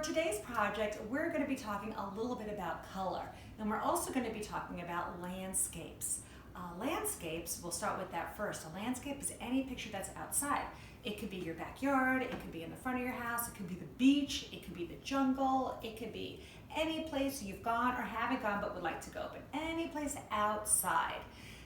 today's project, we're going to be talking a little bit about color, and we're also going to be talking about landscapes. Landscapes, we'll start with that first. A landscape is any picture that's outside. It could be your backyard, it could be in the front of your house, it could be the beach, it could be the jungle, it could be any place you've gone or haven't gone but would like to go, but any place outside.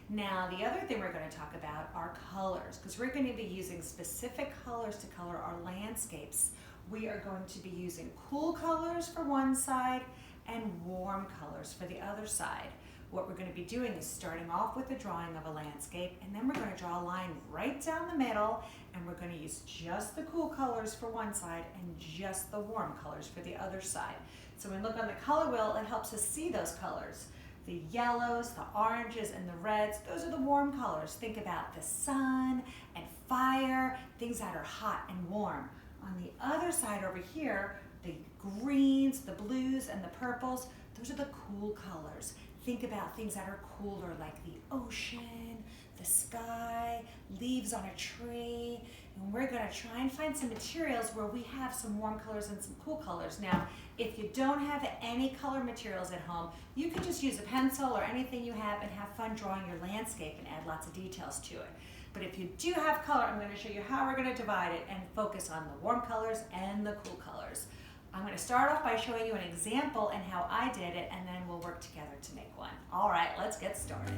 Now, the other thing we're going to talk about are colors, because we're going to be using specific colors to color our landscapes. We are going to be using cool colors for one side and warm colors for the other side. What we're going to be doing is starting off with the drawing of a landscape, and then we're going to draw a line right down the middle, and we're going to use just the cool colors for one side and just the warm colors for the other side. So when we look on the color wheel, it helps us see those colors. The yellows, the oranges, and the reds, those are the warm colors. Think about the sun and fire, things that are hot and warm. On the other side over here, the greens, the blues, and the purples, those are the cool colors. Think about things that are cooler, like the ocean, the sky, leaves on a tree. And we're going to try and find some materials where we have some warm colors and some cool colors. Now, if you don't have any color materials at home, you can just use a pencil or anything you have and have fun drawing your landscape and add lots of details to it. But if you do have color, I'm going to show you how we're going to divide it and focus on the warm colors and the cool colors. I'm going to start off by showing you an example and how I did it, and then we'll work together to make one. All right, let's get started.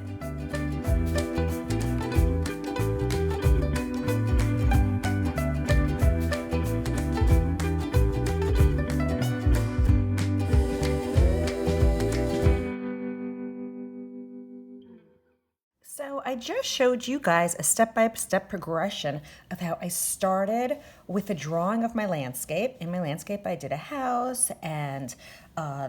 So I just showed you guys a step-by-step progression of how I started with the drawing of my landscape. In my landscape, I did a house and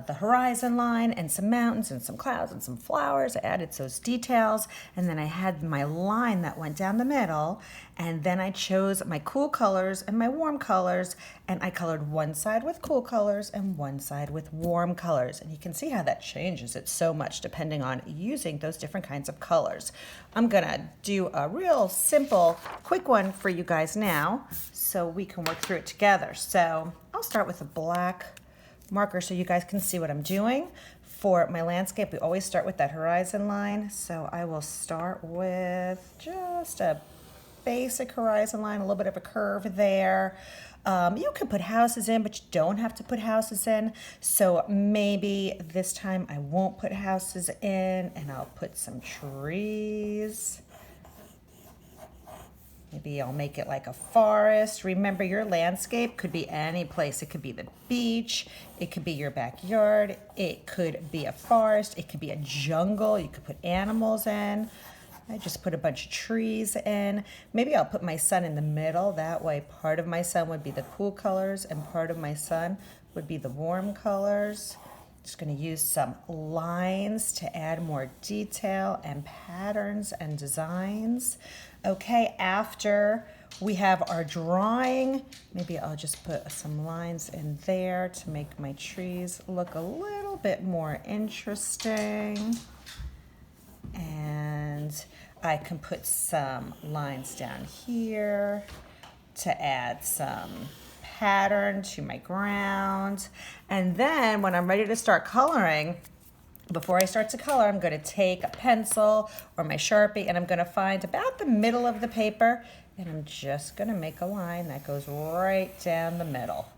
the horizon line and some mountains and some clouds and some flowers. I added those details, and then I had my line that went down the middle, and then I chose my cool colors and my warm colors, and I colored one side with cool colors and one side with warm colors. And you can see how that changes it so much depending on using those different kinds of colors. I'm gonna do a real simple, quick one for you guys now so we can work through it together. So I'll start with a black marker so you guys can see what I'm doing. For my landscape, we always start with that horizon line. So I will start with just a basic horizon line, a little bit of a curve there. You can put houses in, but you don't have to put houses in. So maybe this time I won't put houses in, and I'll put some trees. Maybe I'll make it like a forest. Remember, your landscape could be any place. It could be the beach, it could be your backyard, it could be a forest, it could be a jungle. You could put animals in. I just put a bunch of trees in. Maybe I'll put my sun in the middle. That way part of my sun would be the cool colors and part of my sun would be the warm colors. Just going to use some lines to add more detail and patterns and designs. Okay, after we have our drawing, maybe I'll just put some lines in there to make my trees look a little bit more interesting. And I can put some lines down here to add some pattern to my ground. And then when I'm ready to start coloring, before I start to color, I'm going to take a pencil or my Sharpie, and I'm going to find about the middle of the paper, and I'm just going to make a line that goes right down the middle.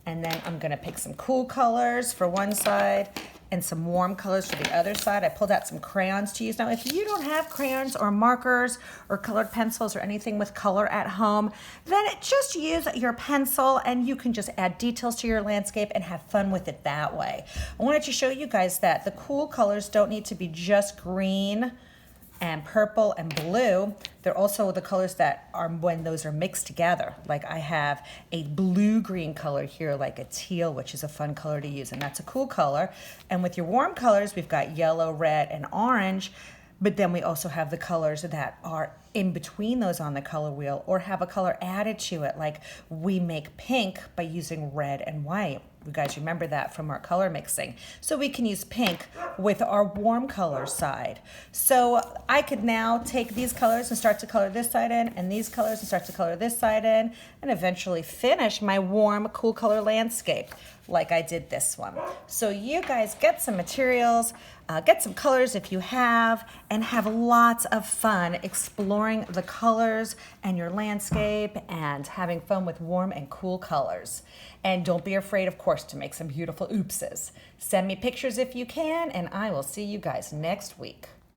And then I'm going to pick some cool colors for one side and some warm colors for the other side. I pulled out some crayons to use. Now, if you don't have crayons or markers or colored pencils or anything with color at home, then just use your pencil and you can just add details to your landscape and have fun with it that way. I wanted to show you guys that the cool colors don't need to be just green and purple and blue. They're also the colors that are when those are mixed together. Like I have a blue-green color here, like a teal, which is a fun color to use, and that's a cool color. And with your warm colors, we've got yellow, red, and orange, but then we also have the colors that are in between those on the color wheel, or have a color added to it, like we make pink by using red and white. You guys remember that from our color mixing. So we can use pink with our warm color side. So I could now take these colors and start to color this side in, and these colors and start to color this side in, and eventually finish my warm, cool color landscape like I did this one. So you guys get some materials, get some colors if you have, and have lots of fun exploring the colors and your landscape and having fun with warm and cool colors. And don't be afraid, of course, to make some beautiful oopses. Send me pictures if you can, and I will see you guys next week.